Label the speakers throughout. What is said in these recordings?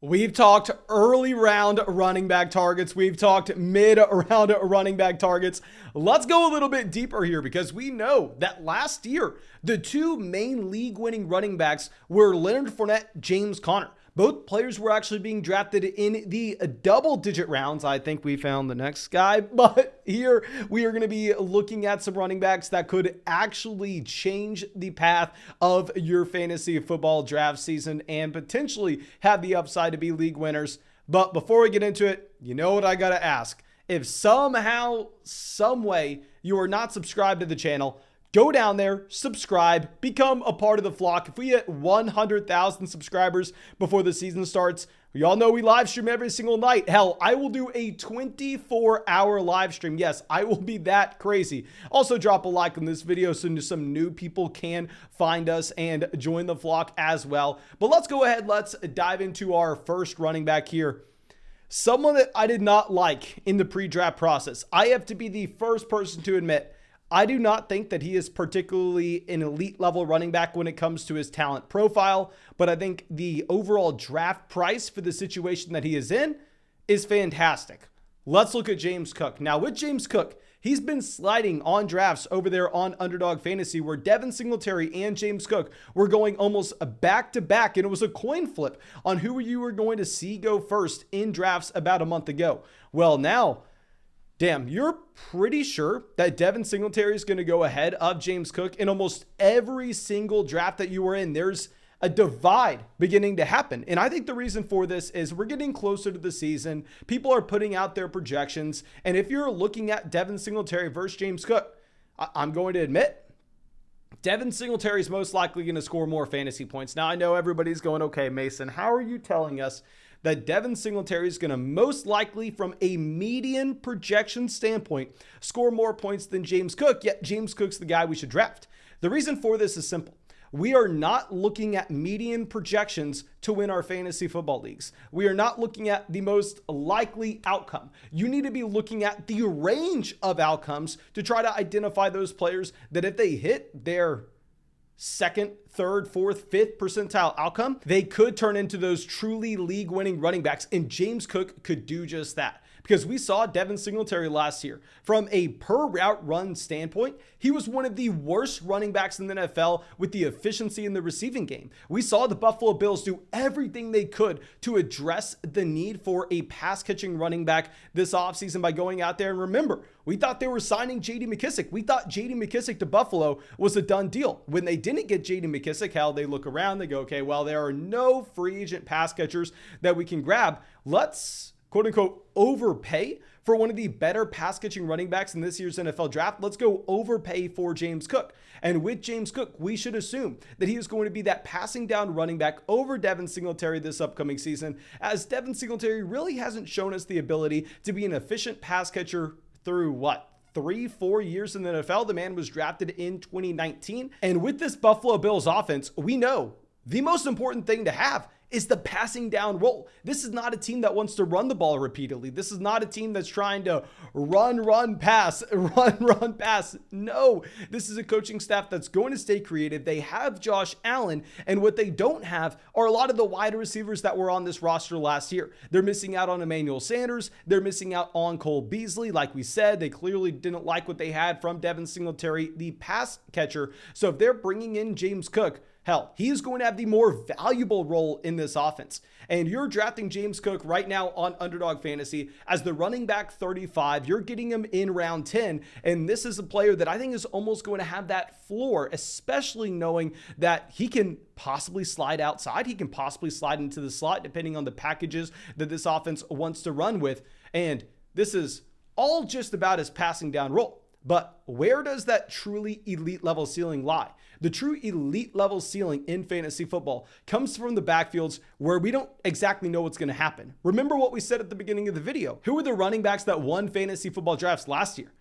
Speaker 1: We've talked early round running back targets. We've talked mid round running back targets. Let's go a little bit deeper here because we know that last year, the two main league winning running backs were Leonard Fournette, James Conner. Both players were actually being drafted in the double digit rounds. I think we found the next guy, but here we are going to be looking at some running backs that could actually change the path of your fantasy football draft season and potentially have the upside to be league winners. But before we get into it, you know what I got to ask. If somehow, some way you are not subscribed to the channel, go down there, subscribe, become a part of the flock. If we hit 100,000 subscribers before the season starts, we all know we live stream every single night. Hell, I will do a 24-hour live stream. Yes, I will be that crazy. Also, drop a like on this video so some new people can find us and join the flock as well. But let's go ahead. Let's dive into our first running back here. Someone that I did not like in the pre-draft process. I have to be the first person to admit I do not think that he is particularly an elite level running back when it comes to his talent profile, but I think the overall draft price for the situation that he is in is fantastic. Let's look at James Cook. Now with James Cook, he's been sliding on drafts over there on Underdog Fantasy where Devin Singletary and James Cook were going almost back to back, and it was a coin flip on who you were going to see go first in drafts about a month ago. Well, now, damn, you're pretty sure that Devin Singletary is going to go ahead of James Cook in almost every single draft that you were in. There's a divide beginning to happen. And I think the reason for this is we're getting closer to the season. People are putting out their projections. And if you're looking at Devin Singletary versus James Cook, I'm going to admit, Devin Singletary is most likely going to score more fantasy points. Now, I know everybody's going, okay, Mason, how are you telling us that Devin Singletary is going to most likely, from a median projection standpoint, score more points than James Cook, yet James Cook's the guy we should draft? The reason for this is simple. We are not looking at median projections to win our fantasy football leagues. We are not looking at the most likely outcome. You need to be looking at the range of outcomes to try to identify those players that if they hit their second, third, fourth, fifth percentile outcome, they could turn into those truly league winning running backs. And James Cook could do just that. Because we saw Devin Singletary last year. From a per route run standpoint, he was one of the worst running backs in the NFL with the efficiency in the receiving game. We saw the Buffalo Bills do everything they could to address the need for a pass catching running back this offseason by going out there. And remember, we thought they were signing J.D. McKissic. We thought J.D. McKissic to Buffalo was a done deal. When they didn't get J.D. McKissic, hell, they look around, they go, okay, well, there are no free agent pass catchers that we can grab. Let's quote unquote overpay for one of the better pass catching running backs in this year's NFL draft. Let's go overpay for James Cook. And with James Cook, we should assume that he is going to be that passing down running back over Devin Singletary this upcoming season, as Devin Singletary really hasn't shown us the ability to be an efficient pass catcher through 3-4 years in the NFL. The man was drafted in 2019. And with this Buffalo Bills offense, we know the most important thing to have is the passing down role. This is not a team that wants to run the ball repeatedly. This is not a team that's trying to run, pass. No, this is a coaching staff that's going to stay creative. They have Josh Allen, and what they don't have are a lot of the wide receivers that were on this roster last year. They're missing out on Emmanuel Sanders. They're missing out on Cole Beasley. Like we said, they clearly didn't like what they had from Devin Singletary, the pass catcher. So if they're bringing in James Cook, hell, he is going to have the more valuable role in this offense. And you're drafting James Cook right now on Underdog Fantasy as the running back 35. You're getting him in round 10. And this is a player that I think is almost going to have that floor, especially knowing that he can possibly slide outside. He can possibly slide into the slot, depending on the packages that this offense wants to run with. And this is all just about his passing down role. But where does that truly elite level ceiling lie? The true elite level ceiling in fantasy football comes from the backfields where we don't exactly know what's going to happen. Remember what we said at the beginning of the video. Who were the running backs that won fantasy football drafts last year?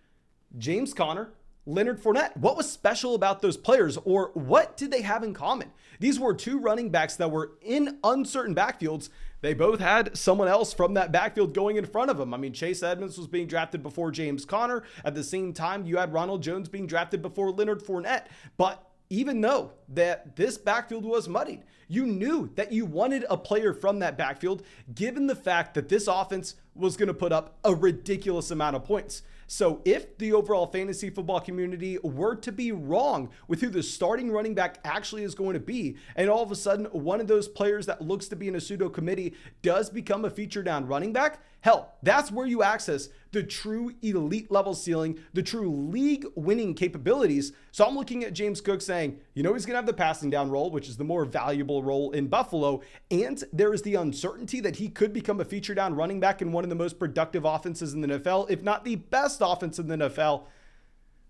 Speaker 1: James Conner, Leonard Fournette. What was special about those players, or what did they have in common? These were two running backs that were in uncertain backfields. They both had someone else from that backfield going in front of them. I mean, Chase Edmonds was being drafted before James Conner. At the same time, you had Ronald Jones being drafted before Leonard Fournette. But even though that this backfield was muddied, You knew that you wanted a player from that backfield, given the fact that this offense was going to put up a ridiculous amount of points. So if the overall fantasy football community were to be wrong with who the starting running back actually is going to be, and all of a sudden one of those players that looks to be in a pseudo committee does become a feature down running back, hell, that's where you access the true elite level ceiling, the true league winning capabilities. So I'm looking at James Cook saying, he's going to have the passing down role, which is the more valuable role in Buffalo. And there is the uncertainty that he could become a feature down running back in one of the most productive offenses in the NFL, if not the best offense in the NFL.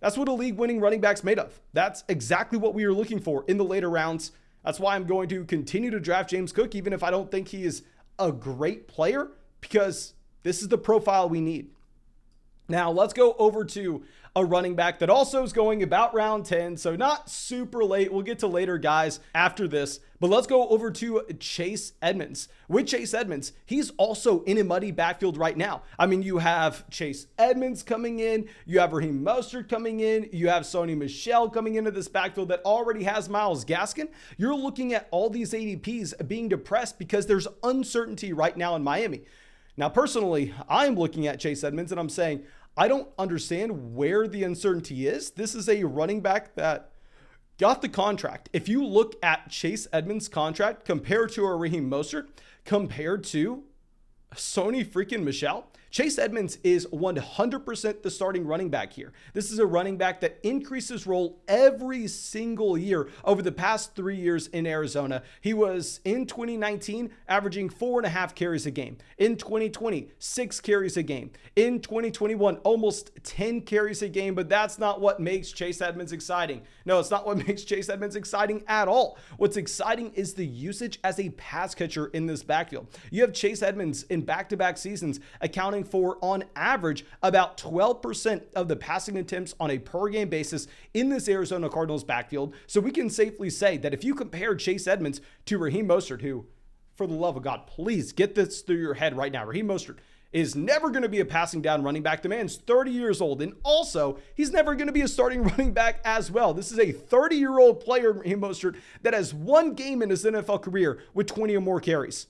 Speaker 1: That's what a league winning running back's made of. That's exactly what we are looking for in the later rounds. That's why I'm going to continue to draft James Cook, even if I don't think he is a great player, because this is the profile we need. Now, let's go over to a running back that also is going about round 10, so not super late. We'll get to later guys after this, but let's go over to Chase Edmonds. With Chase Edmonds, he's also in a muddy backfield right now. I mean, you have Chase Edmonds coming in, you have Raheem Mostert coming in, you have Sony Michel coming into this backfield that already has Myles Gaskin. You're looking at all these ADPs being depressed because there's uncertainty right now in Miami. Now, personally, I'm looking at Chase Edmonds and I'm saying, I don't understand where the uncertainty is. This is a running back that got the contract. If you look at Chase Edmonds' contract compared to a Raheem Mostert, compared to Sony freaking Michel, Chase Edmonds is 100% the starting running back here. This is a running back that increases role every single year over the past 3 years in Arizona. He was in 2019 averaging 4.5 carries a game. In 2020, 6 carries a game. In 2021, almost 10 carries a game, but that's not what makes Chase Edmonds exciting. No, it's not what makes Chase Edmonds exciting at all. What's exciting is the usage as a pass catcher in this backfield. You have Chase Edmonds in back-to-back seasons accounting for, on average, about 12% of the passing attempts on a per game basis in this Arizona Cardinals backfield. So we can safely say that if you compare Chase Edmonds to Raheem Mostert, who, for the love of God, please get this through your head right now. Raheem Mostert is never going to be a passing down running back. The man's 30 years old, and also he's never going to be a starting running back as well. This is a 30-year-old player, Raheem Mostert, that has one game in his NFL career with 20 or more carries,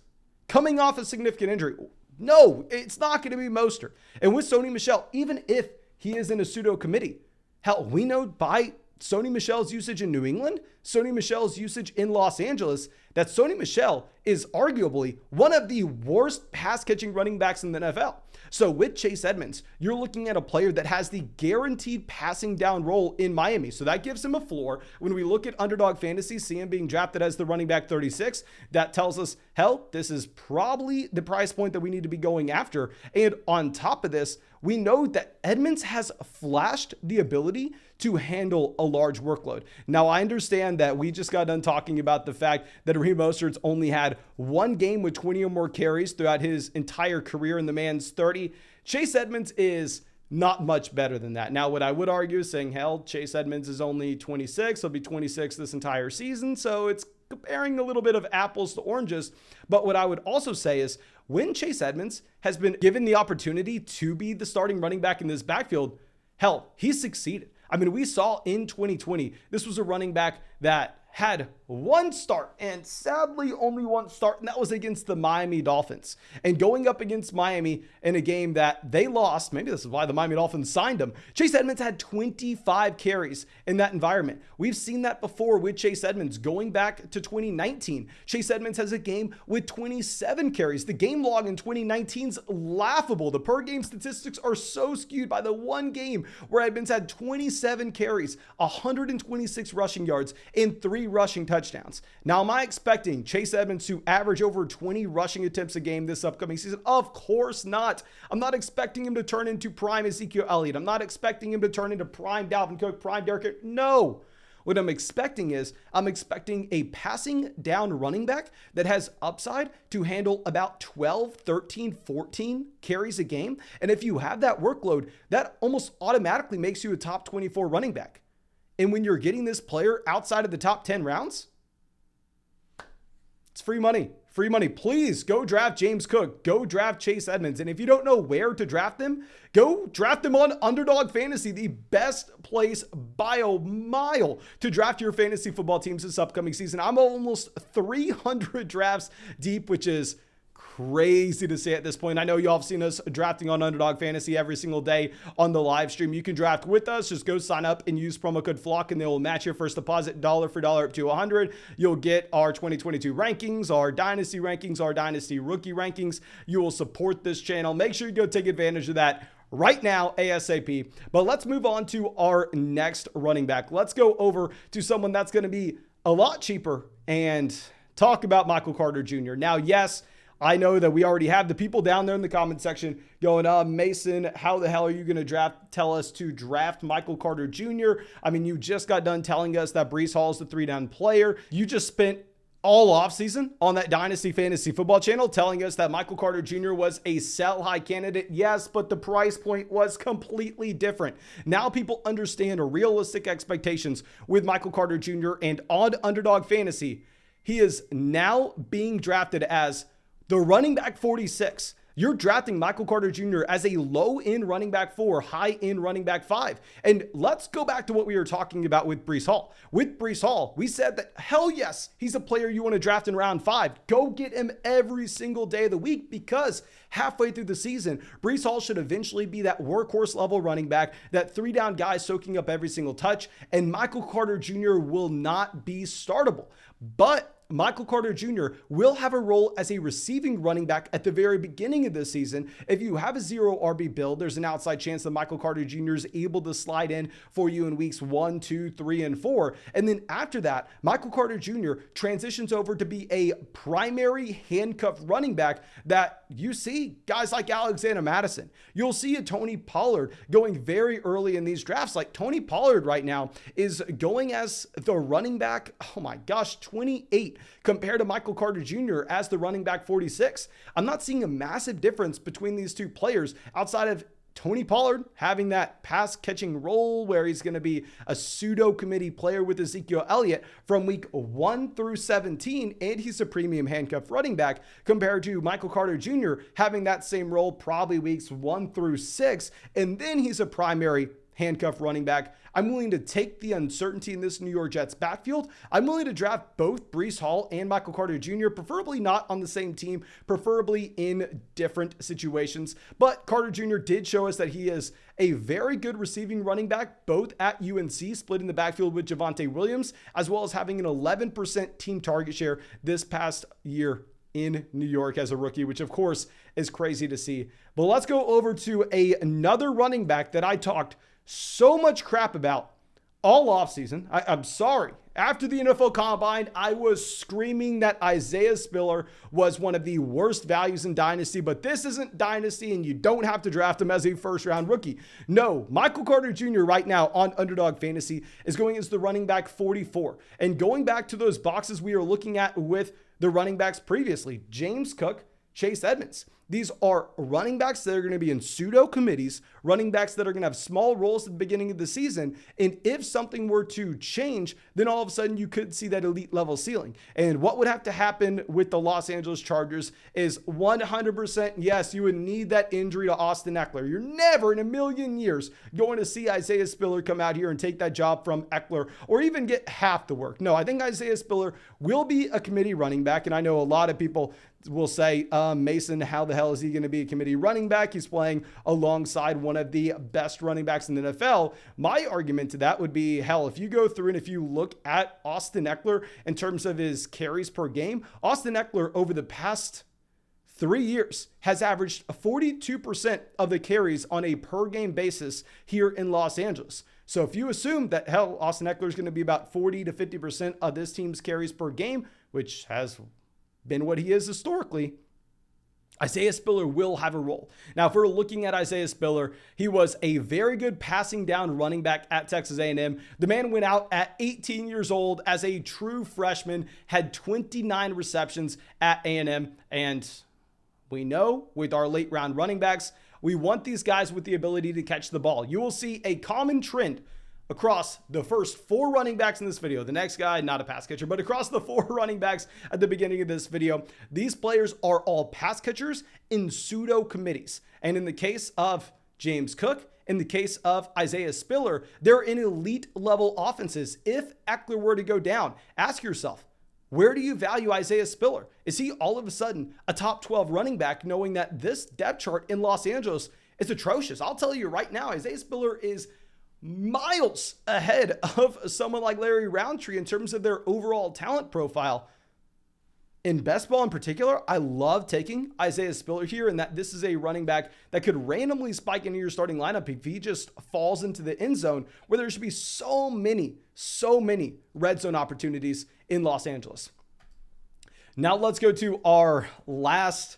Speaker 1: coming off a significant injury. No, it's not going to be Mostert. And with Sony Michel, even if he is in a pseudo committee, hell, we know by Sony Michel's usage in New England, Sony Michel's usage in Los Angeles, that Sony Michel is arguably one of the worst pass catching running backs in the NFL. So with Chase Edmonds, you're looking at a player that has the guaranteed passing down role in Miami. So that gives him a floor. When we look at Underdog Fantasy, see him being drafted as the running back 36, that tells us, hell, this is probably the price point that we need to be going after. And on top of this, we know that Edmonds has flashed the ability to handle a large workload. Now, I understand that we just got done talking about the fact that Raheem Mostert's only had one game with 20 or more carries throughout his entire career, and the man's 30. Chase Edmonds is not much better than that. Now, what I would argue is saying, hell, Chase Edmonds is only 26. He'll be 26 this entire season, so it's comparing a little bit of apples to oranges. But what I would also say is when Chase Edmonds has been given the opportunity to be the starting running back in this backfield, hell, he's succeeded. I mean, we saw in 2020, this was a running back that had one start, and sadly only one start, and that was against the Miami Dolphins. And going up against Miami in a game that they lost, maybe this is why the Miami Dolphins signed him, Chase Edmonds had 25 carries in that environment. We've seen that before with Chase Edmonds going back to 2019. Chase Edmonds has a game with 27 carries. The game log in 2019's laughable. The per game statistics are so skewed by the one game where Edmonds had 27 carries, 126 rushing yards, and 3 rushing touchdowns. Now, am I expecting Chase Edmonds to average over 20 rushing attempts a game this upcoming season? Of course not. I'm not expecting him to turn into prime Ezekiel Elliott. I'm not expecting him to turn into prime Dalvin Cook, prime Derrick Henry. No. What I'm expecting is I'm expecting a passing down running back that has upside to handle about 12, 13, 14 carries a game. And if you have that workload, that almost automatically makes you a top 24 running back. And when you're getting this player outside of the top 10 rounds, it's free money free money. Please go draft James Cook. Go draft Chase Edmonds. And if you don't know where to draft them, go draft them on Underdog Fantasy, the best place by a mile to draft your fantasy football teams this upcoming season. I'm almost 300 drafts deep, which is crazy to say at this point. I know y'all have seen us drafting on Underdog Fantasy every single day on the live stream. You can draft with us. Just go sign up and use promo code FLOCK, and they will match your first deposit dollar for dollar up to 100. You'll get our 2022 rankings, our dynasty rankings, our dynasty rookie rankings. You will support this channel. Make sure you go take advantage of that right now, ASAP. But let's move on to our next running back. Let's go over to someone that's going to be a lot cheaper and talk about Michael Carter Jr. Now, yes, I know that we already have the people down there in the comment section going, Mason, how the hell are you going to tell us to draft Michael Carter Jr.? I mean, you just got done telling us that Breece Hall is the 3-down player. You just spent all offseason on that Dynasty Fantasy Football channel telling us that Michael Carter Jr. was a sell-high candidate. Yes, but the price point was completely different. Now people understand realistic expectations with Michael Carter Jr. and on Underdog Fantasy, he is now being drafted as the running back 46. You're drafting Michael Carter Jr. as a low-end running back 4, high-end running back 5. And let's go back to what we were talking about with Breece Hall. With Breece Hall, we said that, hell yes, he's a player you want to draft in round 5. Go get him every single day of the week, because halfway through the season, Breece Hall should eventually be that workhorse level running back, that 3-down guy soaking up every single touch, and Michael Carter Jr. will not be startable. But Michael Carter Jr. will have a role as a receiving running back at the very beginning of this season. If you have a 0 RB build, there's an outside chance that Michael Carter Jr. is able to slide in for you in weeks 1, 2, 3, and 4. And then after that, Michael Carter Jr. transitions over to be a primary handcuffed running back that you see guys like Alexander Madison. You'll see a Tony Pollard going very early in these drafts. Like Tony Pollard right now is going as the running back, 28 compared to Michael Carter Jr. as the running back 46. I'm not seeing a massive difference between these two players outside of Tony Pollard having that pass catching role where he's going to be a pseudo committee player with Ezekiel Elliott from week 1 through 17. And he's a premium handcuff running back compared to Michael Carter Jr. having that same role probably weeks 1 through 6. And then he's a primary handcuff running back. I'm willing to take the uncertainty in this New York Jets backfield. I'm willing to draft both Breece Hall and Michael Carter Jr., preferably not on the same team, preferably in different situations. But Carter Jr. did show us that he is a very good receiving running back, both at UNC, splitting the backfield with Javonte Williams, as well as having an 11% team target share this past year in New York as a rookie, which of course is crazy to see. But let's go over to another running back that I talked so much crap about all offseason. I'm sorry. After the NFL Combine, I was screaming that Isaiah Spiller was one of the worst values in Dynasty, but this isn't Dynasty and you don't have to draft him as a first-round rookie. No, Michael Carter Jr. right now on Underdog Fantasy is going as the running back 44. And going back to those boxes we were looking at with the running backs previously, James Cook, Chase Edmonds. These are running backs that are going to be in pseudo committees, running backs that are going to have small roles at the beginning of the season. And if something were to change, then all of a sudden you could see that elite level ceiling. And what would have to happen with the Los Angeles Chargers is 100%, yes, you would need that injury to Austin Eckler. You're never in a million years going to see Isaiah Spiller come out here and take that job from Eckler or even get half the work. No, I think Isaiah Spiller will be a committee running back. And I know a lot of people will say, Mason, how the hell is he going to be a committee running back? He's playing alongside one of the best running backs in the NFL. My argument to that would be, hell, if you go through and if you look at Austin Eckler in terms of his carries per game, Austin Eckler over the past 3 years has averaged 42% of the carries on a per game basis here in Los Angeles. So if you assume that, hell, Austin Eckler is going to be about 40 to 50% of this team's carries per game, which has been what he is historically, Isaiah Spiller will have a role. Now, if we're looking at Isaiah Spiller, he was a very good passing down running back at Texas A&M. The man went out at 18 years old as a true freshman, had 29 receptions at A&M. And we know with our late round running backs, we want these guys with the ability to catch the ball. You will see a common trend across the first 4 running backs in this video, the next guy, not a pass catcher, but across the 4 running backs at the beginning of this video, these players are all pass catchers in pseudo committees. And in the case of James Cook, in the case of Isaiah Spiller, they're in elite level offenses. If Eckler were to go down, ask yourself, where do you value Isaiah Spiller? Is he all of a sudden a top 12 running back, knowing that this depth chart in Los Angeles is atrocious? I'll tell you right now, Isaiah Spiller is miles ahead of someone like Larry Roundtree in terms of their overall talent profile. In best ball in particular, I love taking Isaiah Spiller here, and that this is a running back that could randomly spike into your starting lineup if he just falls into the end zone, where there should be so many red zone opportunities in Los Angeles. Now let's go to our last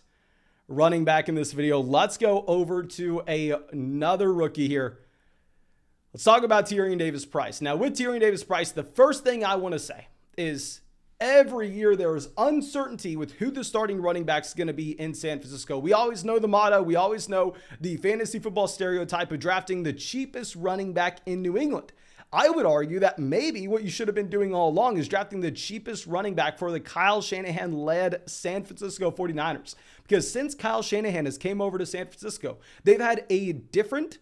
Speaker 1: running back in this video. Let's go over to another rookie here. Let's talk about Tyrion Davis-Price. Now with Tyrion Davis-Price, the first thing I want to say is every year there is uncertainty with who the starting running back is going to be in San Francisco. We always know the motto. We always know the fantasy football stereotype of drafting the cheapest running back in New England. I would argue that maybe what you should have been doing all along is drafting the cheapest running back for the Kyle Shanahan-led San Francisco 49ers. Because since Kyle Shanahan has came over to San Francisco, they've had a different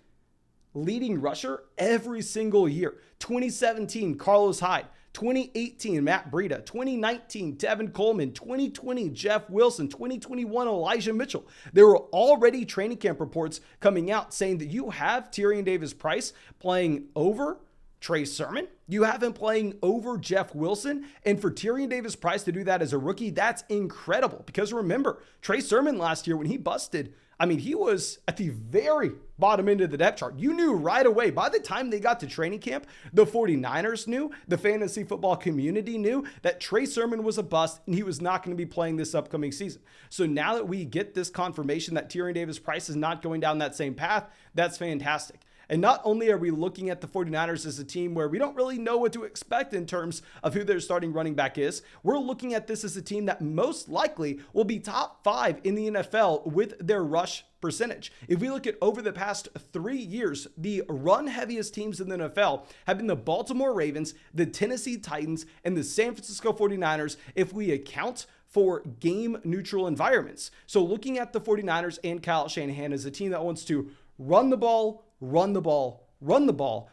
Speaker 1: leading rusher every single year. 2017, Carlos Hyde. 2018, Matt Breida. 2019, Tevin Coleman. 2020, Jeff Wilson. 2021, Elijah Mitchell. There were already training camp reports coming out saying that you have Tyrion Davis-Price playing over Trey Sermon. You have him playing over Jeff Wilson. And for Tyrion Davis-Price to do that as a rookie, that's incredible. Because remember, Trey Sermon last year when he busted, he was at the very bottom end of the depth chart. You knew right away, by the time they got to training camp, the 49ers knew, the fantasy football community knew that Trey Sermon was a bust and he was not going to be playing this upcoming season. So now that we get this confirmation that Tyrion Davis-Price is not going down that same path, that's fantastic. And not only are we looking at the 49ers as a team where we don't really know what to expect in terms of who their starting running back is, we're looking at this as a team that most likely will be top 5 in the NFL with their rush percentage. If we look at over the past 3 years, the run heaviest teams in the NFL have been the Baltimore Ravens, the Tennessee Titans, and the San Francisco 49ers if we account for game neutral environments. So looking at the 49ers and Kyle Shanahan as a team that wants to run the ball,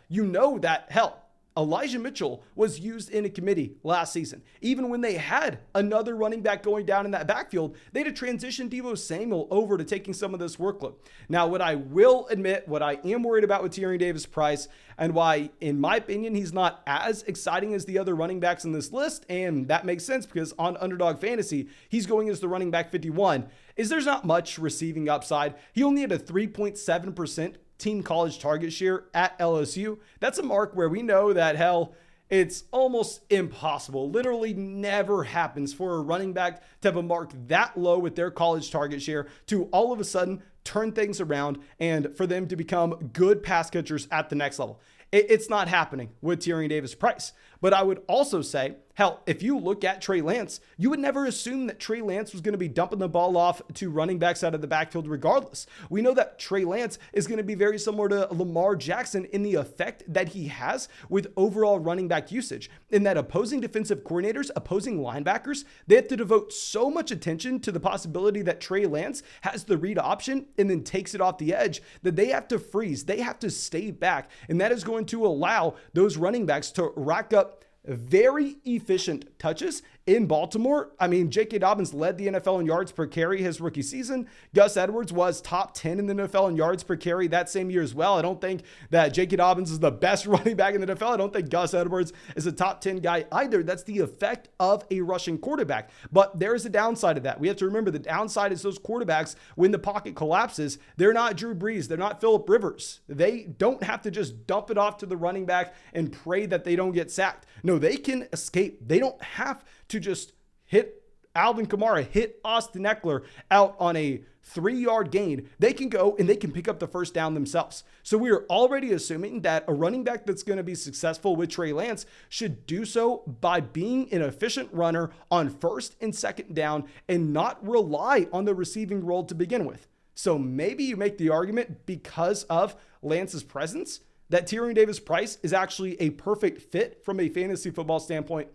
Speaker 1: you know that, hell, Elijah Mitchell was used in a committee last season. Even when they had another running back going down in that backfield, they had to transition Deebo Samuel over to taking some of this workload. Now, what I will admit, what I am worried about with Tyrion Davis-Price, and why, in my opinion, he's not as exciting as the other running backs in this list, and that makes sense because on Underdog Fantasy, he's going as the running back 51, is there's not much receiving upside. He only had a 3.7% team college target share at LSU. That's a mark where we know that, hell, it's almost impossible. Literally never happens for a running back to have a mark that low with their college target share to all of a sudden turn things around and for them to become good pass catchers at the next level. It's not happening with Tyrion Davis-Price. But I would also say, hell, if you look at Trey Lance, you would never assume that Trey Lance was going to be dumping the ball off to running backs out of the backfield regardless. We know that Trey Lance is going to be very similar to Lamar Jackson in the effect that he has with overall running back usage, in that opposing defensive coordinators, opposing linebackers, they have to devote so much attention to the possibility that Trey Lance has the read option and then takes it off the edge that they have to freeze. They have to stay back. And that is going to allow those running backs to rack up very efficient touches in Baltimore. J.K. Dobbins led the NFL in yards per carry his rookie season. Gus Edwards was top 10 in the NFL in yards per carry that same year as well. I don't think that J.K. Dobbins is the best running back in the NFL. I don't think Gus Edwards is a top 10 guy either. That's the effect of a rushing quarterback. But there is a downside of that. We have to remember the downside is those quarterbacks, when the pocket collapses, they're not Drew Brees. They're not Phillip Rivers. They don't have to just dump it off to the running back and pray that they don't get sacked. No, they can escape. They don't have to just hit Alvin Kamara, hit Austin Eckler out on a 3-yard gain. They can go and they can pick up the first down themselves. So we are already assuming that a running back that's going to be successful with Trey Lance should do so by being an efficient runner on first and second down and not rely on the receiving role to begin with. So maybe you make the argument because of Lance's presence that Tyrion Davis-Price is actually a perfect fit from a fantasy football standpoint.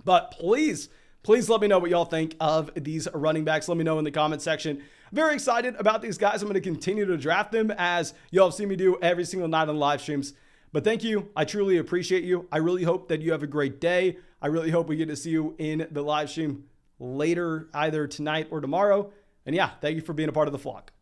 Speaker 1: But please let me know what y'all think of these running backs. Let me know in the comment section. I'm very excited about these guys. I'm going to continue to draft them as y'all have seen me do every single night on live streams. But thank you. I truly appreciate you. I really hope that you have a great day. I really hope we get to see you in the live stream later, either tonight or tomorrow. And yeah, thank you for being a part of the flock.